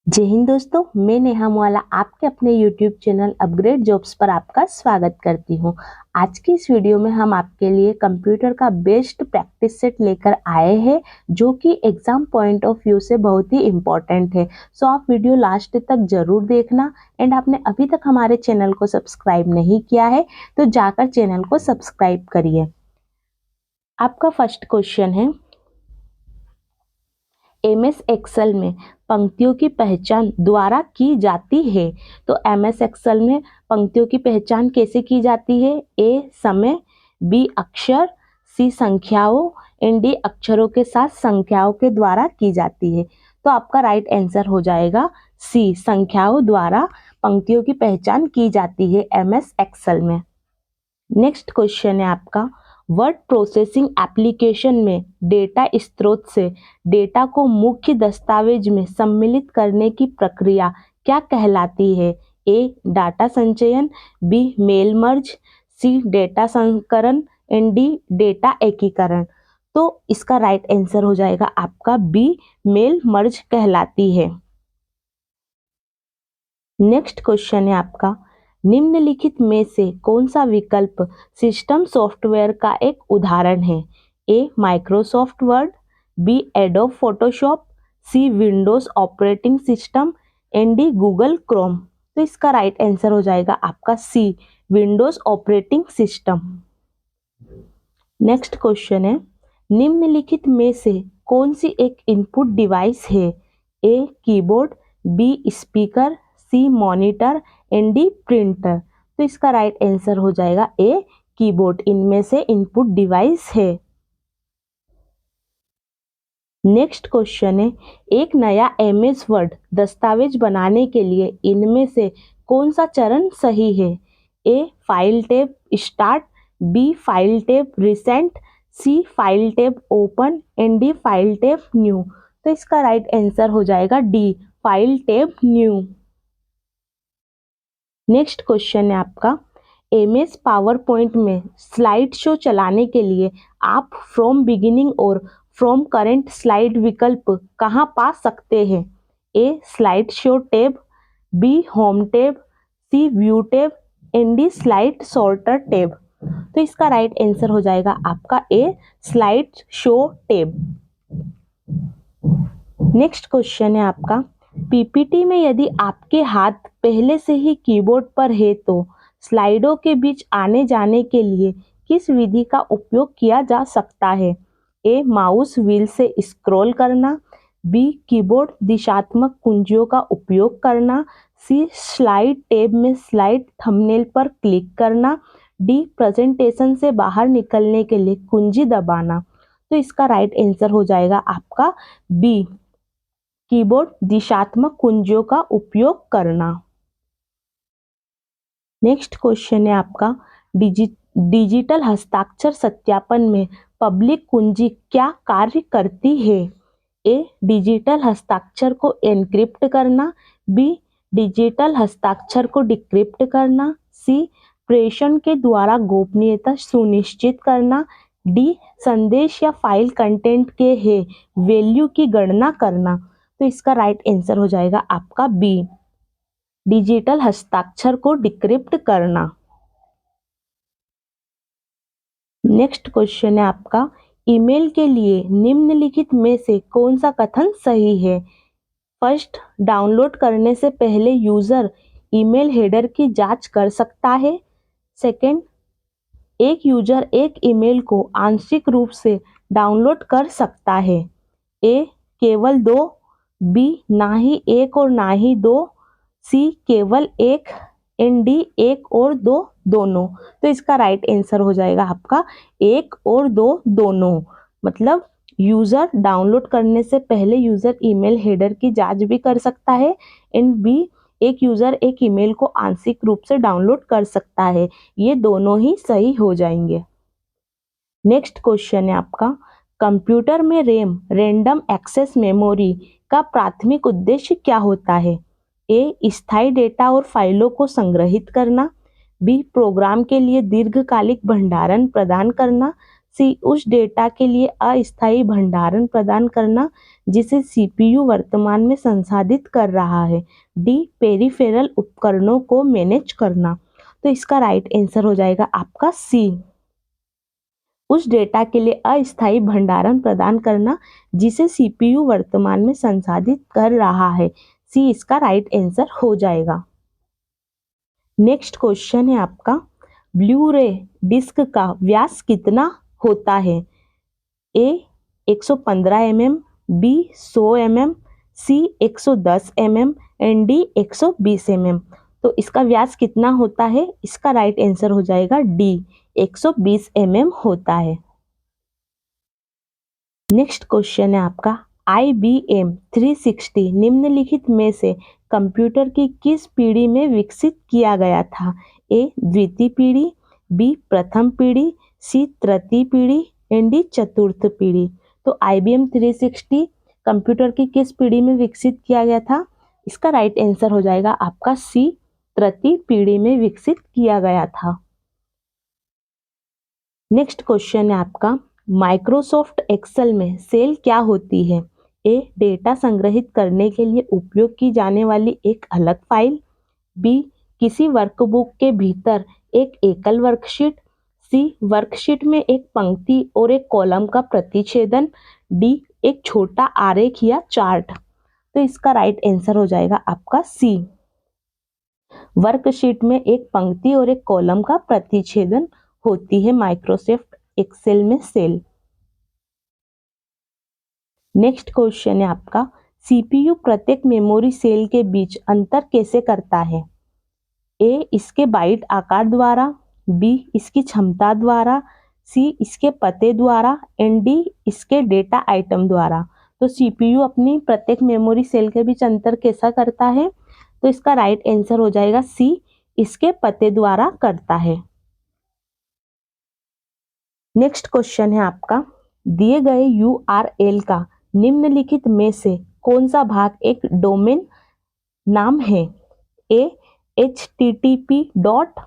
जय हिंद दोस्तों, मैं नेहा मुआला आपके अपने YouTube चैनल अपग्रेड जॉब्स पर आपका स्वागत करती हूं। आज की इस वीडियो में हम आपके लिए कंप्यूटर का बेस्ट प्रैक्टिस सेट लेकर आए हैं जो कि एग्जाम पॉइंट ऑफ व्यू से बहुत ही इम्पोर्टेंट है। सो आप वीडियो लास्ट तक जरूर देखना एंड आपने अभी तक हमारे चैनल को सब्सक्राइब नहीं किया है तो जाकर चैनल को सब्सक्राइब करिए। आपका फर्स्ट क्वेश्चन है, MS एक्सेल में पंक्तियों की पहचान द्वारा की जाती है। तो MS एक्सेल में पंक्तियों की पहचान कैसे की जाती है? A समय, B अक्षर, C संख्याओं एंड D अक्षरों के साथ संख्याओं के द्वारा की जाती है। तो आपका राइट आंसर हो जाएगा C संख्याओं द्वारा पंक्तियों की पहचान की जाती है MS एक्सेल में। नेक्स्ट क्वेश्चन है आपका, वर्ड प्रोसेसिंग एप्लीकेशन में डेटा स्रोत से डेटा को मुख्य दस्तावेज में सम्मिलित करने की प्रक्रिया क्या कहलाती है? ए डाटा संचयन, बी मेल मर्ज, सी डेटा संकरण एंड डी डेटा एकीकरण। तो इसका राइट आंसर हो जाएगा आपका बी मेल मर्ज कहलाती है। नेक्स्ट क्वेश्चन है आपका, निम्नलिखित में से कौन सा विकल्प सिस्टम सॉफ्टवेयर का एक उदाहरण है? A Microsoft Word, B Adobe Photoshop, C Windows operating system and D Google Chrome. तो इसका राइट आंसर हो जाएगा आपका C Windows operating system. Next question है, निम्नलिखित में से कौन सी एक इनपुट डिवाइस है? A keyboard, B speaker, C monitor and D printer. तो इसका राइट आंसर हो जाएगा ए कीबोर्ड, इनमें से इनपुट डिवाइस है। नेक्स्ट क्वेश्चन है, एक नया MS वर्ड दस्तावेज बनाने के लिए इनमें से कौन सा चरण सही है? A file tab start, B file tab recent, C file tab open and D file tab new. तो इसका राइट आंसर हो जाएगा D file tab new. Next question है आपका, MS पावर पॉइंट में स्लाइड शो चलाने के लिए आप फ्रॉम बिगिनिंग और फ्रॉम करेंट स्लाइड विकल्प कहाँ पा सकते हैं? A slide show tab, B home tab, C view tab and D slide sorter tab. तो इसका राइट आंसर हो जाएगा आपका A slide show tab. Next question है आपका, PPT में यदि आपके हाथ पहले से ही कीबोर्ड पर है तो स्लाइडों के बीच आने जाने के लिए किस विधि का उपयोग किया जा सकता है? ए माउस व्हील से स्क्रॉल करना, बी कीबोर्ड दिशात्मक कुंजियों का उपयोग करना, सी स्लाइड टैब में स्लाइड थंबनेल पर क्लिक करना, डी प्रेजेंटेशन से बाहर निकलने के लिए कुंजी दबाना। तो इसका राइट आंसर हो जाएगा आपका बी कीबोर्ड दिशात्मक कुंजियों का उपयोग करना। नेक्स्ट क्वेश्चन है आपका, डिजिटल हस्ताक्षर सत्यापन में पब्लिक कुंजी क्या कार्य करती है? ए डिजिटल हस्ताक्षर को एनक्रिप्ट करना, बी डिजिटल हस्ताक्षर को डिक्रिप्ट करना, सी प्रेषण के द्वारा गोपनीयता सुनिश्चित करना, डी संदेश या फाइल कंटेंट के है वैल्यू की गणना करना। तो इसका राइट आंसर हो जाएगा आपका बी डिजिटल हस्ताक्षर को डिक्रिप्ट करना। नेक्स्ट क्वेश्चन है आपका, ईमेल के लिए निम्नलिखित में से कौन सा कथन सही है? फर्स्ट, डाउनलोड करने से पहले यूजर ईमेल हेडर की जांच कर सकता है। सेकंड, एक यूजर एक ईमेल को आंशिक रूप से डाउनलोड कर सकता है। ए केवल 2, बी ना ही एक और ना ही 2, सी केवल एक एंड डी एक और 2 दोनों। तो इसका राइट आंसर हो जाएगा आपका एक और 2 दोनों। मतलब यूजर डाउनलोड करने से पहले यूजर ईमेल हेडर की जांच भी कर सकता है एंड बी एक यूजर एक ईमेल को आंशिक रूप से डाउनलोड कर सकता है। ये दोनों ही सही हो जाएंगे। नेक्स्ट क्वेश्चन है आपका, कंप्यूटर में रैम रैंडम एक्सेस मेमोरी का प्राथमिक उद्देश्य क्या होता है? ए स्थायी डेटा और फाइलों को संग्रहित करना, बी प्रोग्राम के लिए दीर्घकालिक भंडारण प्रदान करना, सी उस डेटा के लिए अस्थायी भंडारण प्रदान करना जिसे सीपीयू वर्तमान में संसाधित कर रहा है। डी पेरिफेरल उपकरणों को मैनेज करना। तो इसका राइट आंसर हो जाएगा आपका सी, उस डेटा के लिए अस्थायी भंडारण प्रदान करना जिसे सीपीयू वर्तमान में संसाधित कर रहा है। सी इसका राइट आंसर हो जाएगा। नेक्स्ट क्वेश्चन है आपका, ब्लू रे डिस्क का व्यास कितना होता है? A 115 mm, B 100 mm, C 110 mm and D 120 mm। तो इसका व्यास कितना होता है? इसका राइट आंसर हो जाएगा डी, 120 mm होता है। नेक्स्ट क्वेश्चन है आपका, IBM 360 निम्नलिखित में से कंप्यूटर की किस पीढ़ी में विकसित किया गया था? ए द्वितीय पीढ़ी, बी प्रथम पीढ़ी, सी तृतीय पीढ़ी एंड डी चतुर्थ पीढ़ी। तो IBM 360 कंप्यूटर की किस पीढ़ी में विकसित किया गया था? इसका राइट आंसर हो जाएगा आपका सी, तृतीय पीढ़ी में विकसित किया गया था। नेक्स्ट क्वेश्चन है आपका, माइक्रोसॉफ्ट एक्सेल में सेल क्या होती है? ए डेटा संग्रहित करने के लिए उपयोग की जाने वाली एक अलग फाइल, बी किसी वर्कबुक के भीतर एक एकल वर्कशीट, सी वर्कशीट में एक पंक्ति और एक कॉलम का प्रतिच्छेदन, डी एक छोटा आरेख या चार्ट। तो इसका राइट आंसर हो जाएगा आपका सी, वर्कशीट में एक पंक्ति और एक कॉलम का प्रतिच्छेदन होती है माइक्रोसॉफ्ट एक्सेल में सेल। नेक्स्ट क्वेश्चन है आपका, सीपीयू प्रत्येक मेमोरी सेल के बीच अंतर कैसे करता है? ए इसके बाइट आकार द्वारा, बी इसकी क्षमता द्वारा, सी इसके पते द्वारा एंड डी इसके डेटा आइटम द्वारा। तो सीपीयू अपनी प्रत्येक मेमोरी सेल के बीच अंतर कैसा करता है? तो इसका राइट आंसर हो जाएगा सी, इसके पते द्वारा करता है। नेक्स्ट क्वेश्चन है आपका, दिए गए URL का निम्नलिखित में से कौन सा भाग एक डोमेन नाम है? A http dot,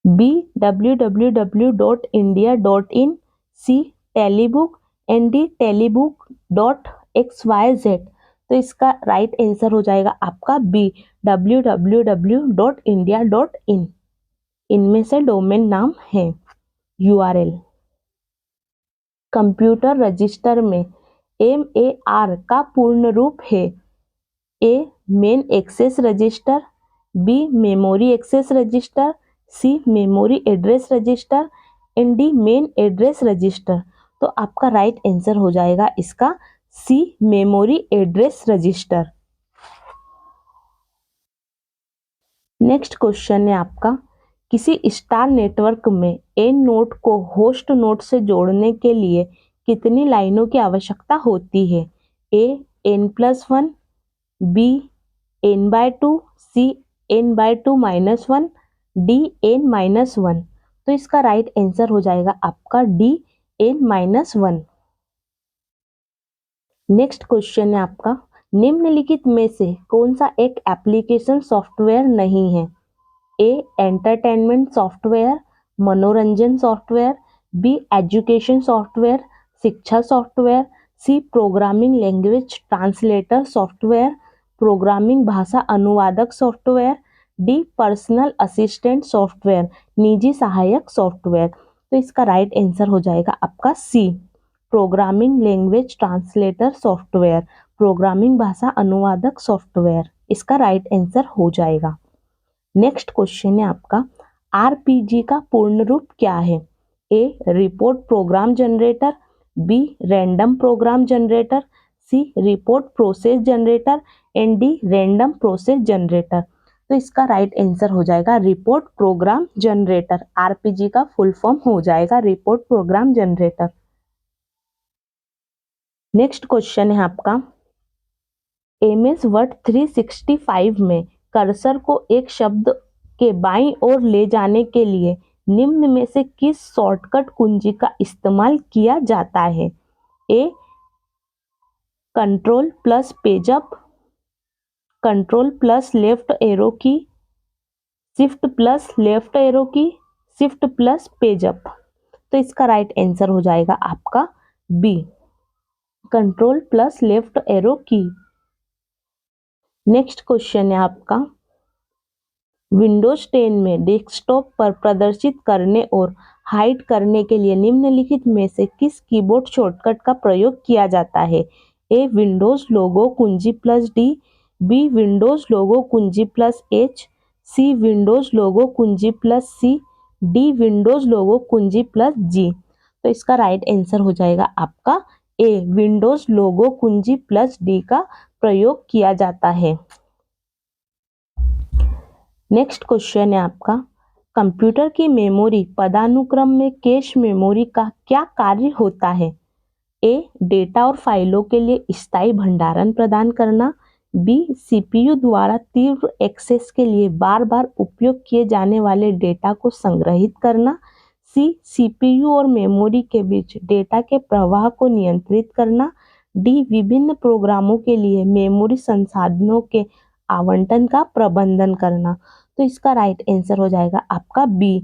B www.india.in, C telebook and D टेलीबुक.xyz। तो इसका राइट आंसर हो जाएगा आपका बी, www.india.in। इनमें से डोमेन नाम है URL। कंप्यूटर रजिस्टर में MAR का पूर्ण रूप है? A main access register, B memory access register, C memory address register and D main address register. तो आपका राइट आंसर हो जाएगा इसका C, memory address register. Next question है आपका, किसी स्टार नेटवर्क में एन नोड को होस्ट नोड से जोड़ने के लिए कितनी लाइनों की आवश्यकता होती है? ए n+1, बी n/2, सी n/2 - 1, डी n-1। तो इसका राइट आंसर हो जाएगा आपका डी, n-1। नेक्स्ट क्वेश्चन है आपका, निम्नलिखित में से कौन सा एक एप्लीकेशन सॉफ्टवेयर नहीं है? ए एंटरटेनमेंट सॉफ्टवेयर, मनोरंजन सॉफ्टवेयर, बी एजुकेशन सॉफ्टवेयर, शिक्षा software, C programming language translator software, programming भाषा अनुवादक software, D personal assistant software, निजी सहायक सॉफ्टवेयर। तो इसका राइट आंसर हो जाएगा आपका C, programming language translator software, programming भाषा अनुवादक सॉफ्टवेयर। इसका राइट आंसर हो जाएगा। नेक्स्ट क्वेश्चन है आपका, आरपीजी का पूर्ण रूप क्या है? A report program generator, B random program generator, C report process generator and D random process generator. तो इसका राइट आंसर हो जाएगा रिपोर्ट प्रोग्राम जनरेटर। आरपीजी का फुल फॉर्म हो जाएगा report program generator. Next question है आपका, MS वर्ड 365 में कर्सर को एक शब्द के बाईं ओर ले जाने के लिए निम्न में से किस शॉर्टकट कुंजी का इस्तेमाल किया जाता है? A control plus page up, control plus left arrow key, shift plus left arrow key, shift plus page up. तो इसका राइट आंसर हो जाएगा आपका B, control plus left arrow key. Next question है आपका, विंडोज 10 में डेस्कटॉप पर प्रदर्शित करने और हाइड करने के लिए निम्नलिखित में से किस कीबोर्ड शॉर्टकट का प्रयोग किया जाता है? ए विंडोज लोगो कुंजी प्लस डी, बी विंडोज लोगो कुंजी प्लस एच, सी विंडोज लोगो कुंजी प्लस सी, डी विंडोज लोगो कुंजी प्लस जी। तो इसका राइट आंसर हो जाएगा आपका ए, विंडोज लोगो कुंजी प्लस डी का प्रयोग किया जाता है। नेक्स्ट क्वेश्चन है आपका, कंप्यूटर की मेमोरी पदानुक्रम में कैश मेमोरी का क्या कार्य होता है? ए डेटा और फाइलों के लिए स्थायी भंडारण प्रदान करना, बी सीपीयू द्वारा तीव्र एक्सेस के लिए बार बार उपयोग किए जाने वाले डेटा को संग्रहित करना, सी सीपीयू और मेमोरी के बीच डेटा के प्रवाह को नियंत्रित करना, डी विभिन्न प्रोग्रामों के लिए मेमोरी संसाधनों के आवंटन का प्रबंधन करना। तो इसका राइट आंसर हो जाएगा आपका बी,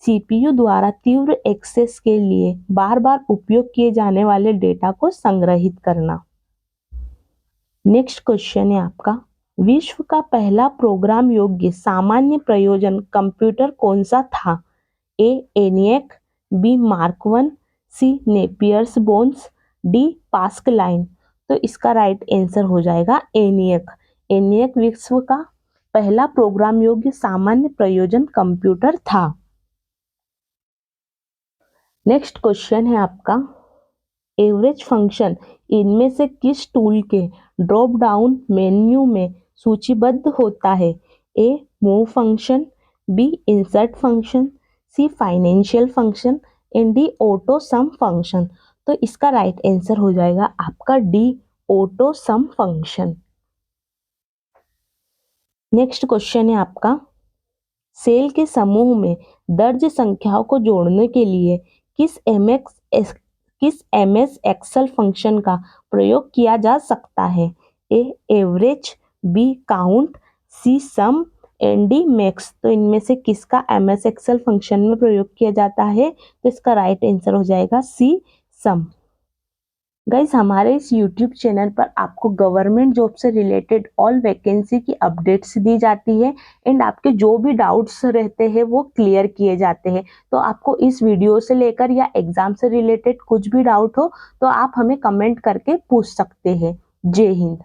सीपीयू द्वारा तीव्र एक्सेस के लिए बार बार उपयोग किए जाने वाले डेटा को संग्रहित करना। नेक्स्ट क्वेश्चन है आपका, विश्व का पहला प्रोग्राम योग्य सामान्य प्रयोजन कंप्यूटर कौन सा था? ए एनियक, बी मार्क 1, सी नेपियर्स बोन्स, डी पास्कलाइन। तो इसका राइट आंसर हो जाएगा एनियक। एनियक विश्व का पहला प्रोग्राम योग्य सामान्य प्रयोजन कंप्यूटर था। नेक्स्ट क्वेश्चन है आपका, एवरेज फंक्शन इनमें से किस टूल के ड्रॉप डाउन मेन्यू में सूचीबद्ध होता है? A move function, B insert function, C financial function and D AutoSum function. तो इसका राइट आंसर हो जाएगा आपका D, AutoSum function. Next question है आपका, सेल के समूह में दर्ज संख्याओं को जोड़ने के लिए किस एमएस एक्सेल फंक्शन का प्रयोग किया जा सकता है? A average, B count, C sum and D max. तो इनमें से किसका एमएस एक्सेल फंक्शन में प्रयोग किया जाता है? तो इसका राइट आंसर हो जाएगा सी सम। गाइज, हमारे इस YouTube चैनल पर आपको गवर्नमेंट जॉब से रिलेटेड ऑल वैकेंसी की अपडेट्स दी जाती है एंड आपके जो भी डाउट्स रहते हैं वो क्लियर किए जाते हैं। तो आपको इस वीडियो से लेकर या एग्जाम से रिलेटेड कुछ भी डाउट हो तो आप हमें कमेंट करके पूछ सकते हैं। जय हिंद।